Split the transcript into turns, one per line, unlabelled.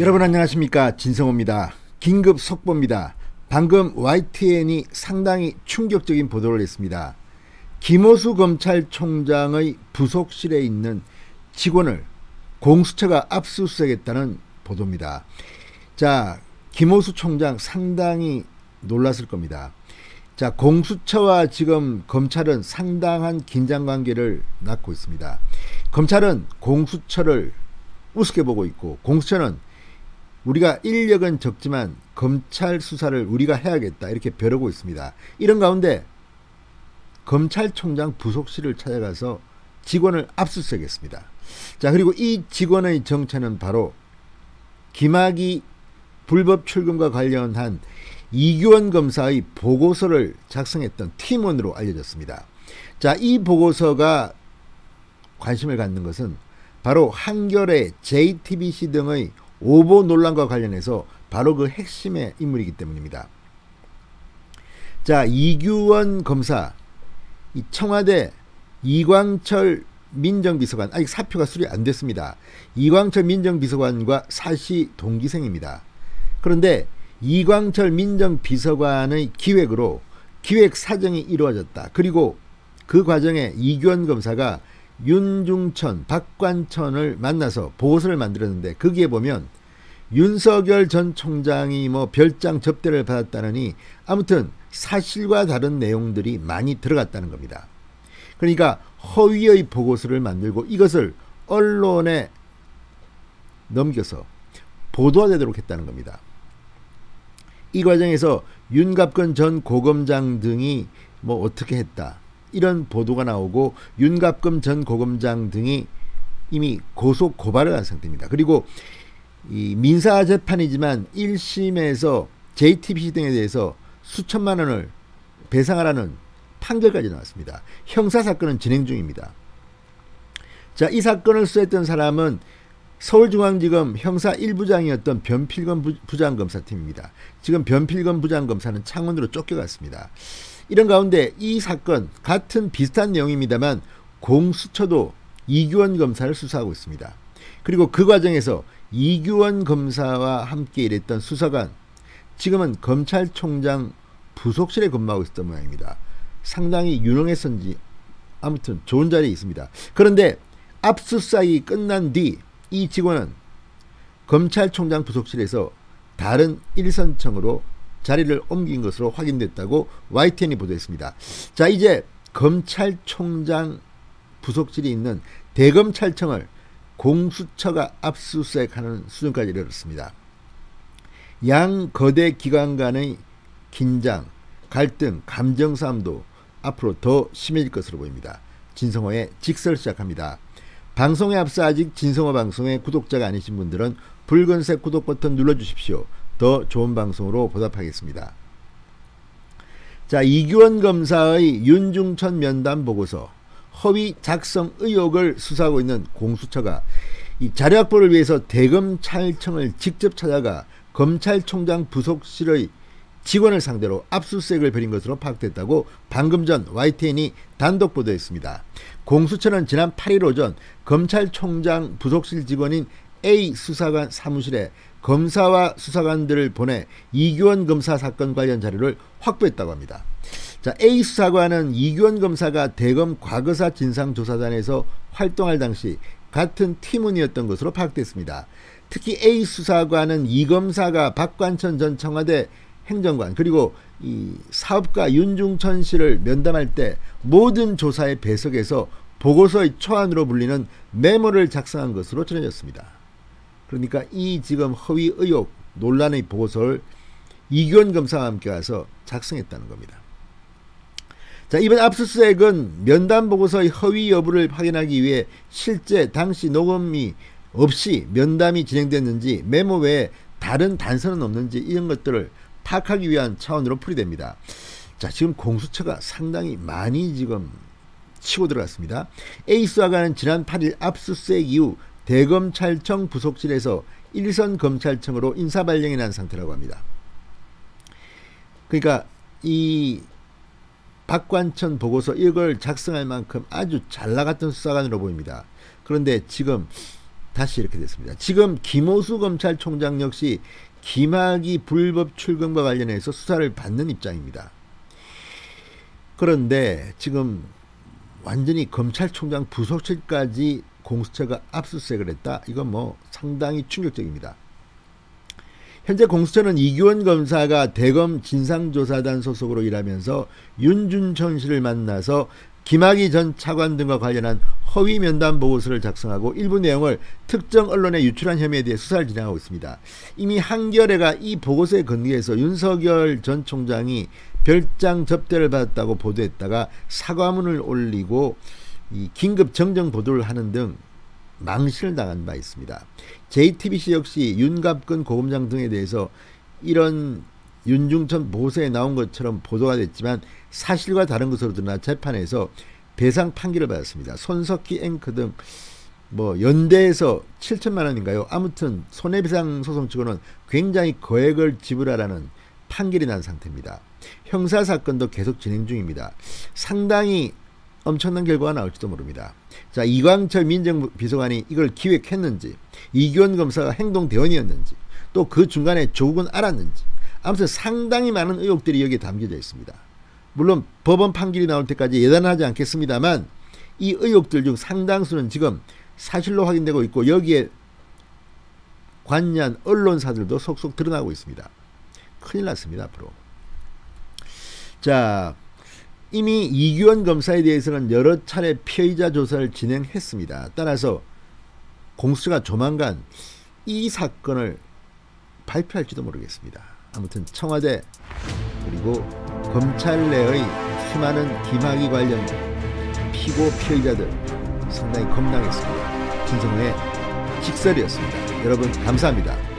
여러분 안녕하십니까, 진성호입니다. 긴급 속보입니다. 방금 YTN이 상당히 충격적인 보도를 했습니다. 김호수 검찰총장의 부속실에 있는 직원을 공수처가 압수수색했다는 보도입니다. 자, 김호수 총장 상당히 놀랐을 겁니다. 자, 공수처와 지금 검찰은 상당한 긴장관계를 낳고 있습니다. 검찰은 공수처를 우습게 보고 있고, 공수처는 우리가 인력은 적지만 검찰 수사를 우리가 해야겠다 이렇게 벼르고 있습니다. 이런 가운데 검찰총장 부속실을 찾아가서 직원을 압수수색했습니다. 자, 그리고 이 직원의 정체는 바로 김학의 불법 출금과 관련한 이규원 검사의 보고서를 작성했던 팀원으로 알려졌습니다. 자, 이 보고서가 관심을 갖는 것은 바로 한겨레, JTBC 등의 오보 논란과 관련해서 바로 그 핵심의 인물이기 때문입니다. 자, 이규원 검사, 이 청와대 이광철 민정비서관, 아직 사표가 수리 안 됐습니다. 이광철 민정비서관과 사시 동기생입니다. 그런데 이광철 민정비서관의 기획으로 기획사정이 이루어졌다. 그리고 그 과정에 이규원 검사가 윤중천, 박관천을 만나서 보고서를 만들었는데, 거기에 보면 윤석열 전 총장이 뭐 별장 접대를 받았다느니 아무튼 사실과 다른 내용들이 많이 들어갔다는 겁니다. 그러니까 허위의 보고서를 만들고 이것을 언론에 넘겨서 보도되도록 했다는 겁니다. 이 과정에서 윤갑근 전 고검장 등이 뭐 어떻게 했다, 이런 보도가 나오고 윤갑근 전 고검장 등이 이미 고소 고발을 한 상태입니다. 그리고 이 민사재판이지만 1심에서 JTBC 등에 대해서 수천만 원을 배상하라는 판결까지 나왔습니다. 형사사건은 진행 중입니다. 자, 이 사건을 수사했던 사람은 서울중앙지검 형사 1부장이었던 변필건 부장검사팀입니다. 지금 변필건 부장검사는 창원으로 쫓겨갔습니다. 이런 가운데 이 사건 같은 비슷한 내용입니다만 공수처도 이규원 검사를 수사하고 있습니다. 그리고 그 과정에서 이규원 검사와 함께 일했던 수사관, 지금은 검찰총장 부속실에 근무하고 있었던 모양입니다. 상당히 유능했었는지 아무튼 좋은 자리에 있습니다. 그런데 압수수색이 끝난 뒤 이 직원은 검찰총장 부속실에서 다른 일선청으로 자리를 옮긴 것으로 확인됐다고 YTN이 보도했습니다. 자, 이제 검찰총장 부속실이 있는 대검찰청을 공수처가 압수수색하는 수준까지 이르렀습니다. 양 거대 기관 간의 긴장, 갈등, 감정 싸움도 앞으로 더 심해질 것으로 보입니다. 진성호의 직설 시작합니다. 방송에 앞서 아직 진성호 방송의 구독자가 아니신 분들은 붉은색 구독 버튼 눌러주십시오. 더 좋은 방송으로 보답하겠습니다. 자, 이규원 검사의 윤중천 면담 보고서 허위 작성 의혹을 수사하고 있는 공수처가 이 자료 확보를 위해서 대검찰청을 직접 찾아가 검찰총장 부속실의 직원을 상대로 압수수색을 벌인 것으로 파악됐다고 방금 전 YTN이 단독 보도했습니다. 공수처는 지난 8일 오전 검찰총장 부속실 직원인 A 수사관 사무실에 검사와 수사관들을 보내 이규원 검사 사건 관련 자료를 확보했다고 합니다. 자, A 수사관은 이규원 검사가 대검 과거사 진상조사단에서 활동할 당시 같은 팀원이었던 것으로 파악됐습니다. 특히 A 수사관은 이 검사가 박관천 전 청와대 행정관 그리고 이 사업가 윤중천 씨를 면담할 때 모든 조사에 배석해서 보고서의 초안으로 불리는 메모를 작성한 것으로 전해졌습니다. 그러니까 이 지금 허위 의혹 논란의 보고서를 이규원 검사와 함께 가서 작성했다는 겁니다. 자, 이번 압수수색은 면담 보고서의 허위 여부를 확인하기 위해 실제 당시 녹음이 없이 면담이 진행됐는지, 메모 외에 다른 단서는 없는지 이런 것들을 파악하기 위한 차원으로 풀이됩니다. 자, 지금 공수처가 상당히 많이 지금 치고 들어갔습니다. A 수사관은 지난 8일 압수수색 이후 대검찰청 부속실에서 일선 검찰청으로 인사발령이 난 상태라고 합니다. 그러니까 이 박관천 보고서 이걸 작성할 만큼 아주 잘 나갔던 수사관으로 보입니다. 그런데 지금 다시 이렇게 됐습니다. 지금 김호수 검찰총장 역시 김학의 불법 출금과 관련해서 수사를 받는 입장입니다. 그런데 지금 완전히 검찰총장 부속실까지 공수처가 압수수색을 했다. 이건 뭐 상당히 충격적입니다. 현재 공수처는 이규원 검사가 대검 진상조사단 소속으로 일하면서 윤준천 씨를 만나서 김학의 전 차관 등과 관련한 허위 면담 보고서를 작성하고 일부 내용을 특정 언론에 유출한 혐의에 대해 수사를 진행하고 있습니다. 이미 한겨레가 이 보고서에 근거해서 윤석열 전 총장이 별장 접대를 받았다고 보도했다가 사과문을 올리고 이 긴급 정정 보도를 하는 등 망신을 당한 바 있습니다. JTBC 역시 윤갑근 고검장 등에 대해서 이런 윤중천 보고서에 나온 것처럼 보도가 됐지만 사실과 다른 것으로 드러나 재판에서 배상 판결을 받았습니다. 손석희 앵커 등 뭐 연대에서 7천만 원인가요? 아무튼 손해배상 소송 측으로는 굉장히 거액을 지불하라는 판결이 난 상태입니다. 형사사건도 계속 진행 중입니다. 상당히 엄청난 결과가 나올지도 모릅니다. 자, 이광철 민정비서관이 이걸 기획했는지, 이규원 검사가 행동대원이었는지, 또 그 중간에 조국은 알았는지, 아무튼 상당히 많은 의혹들이 여기에 담겨져 있습니다. 물론 법원 판결이 나올 때까지 예단하지 않겠습니다만 이 의혹들 중 상당수는 지금 사실로 확인되고 있고 여기에 관여한 언론사들도 속속 드러나고 있습니다. 큰일 났습니다. 앞으로. 자, 이미 이규원 검사에 대해서는 여러 차례 피의자 조사를 진행했습니다. 따라서 공수처가 조만간 이 사건을 발표할지도 모르겠습니다. 아무튼 청와대 그리고 검찰 내의 수많은 김학의 관련 피고 피의자들 상당히 겁나겠습니다. 진성호의 직설이었습니다. 여러분 감사합니다.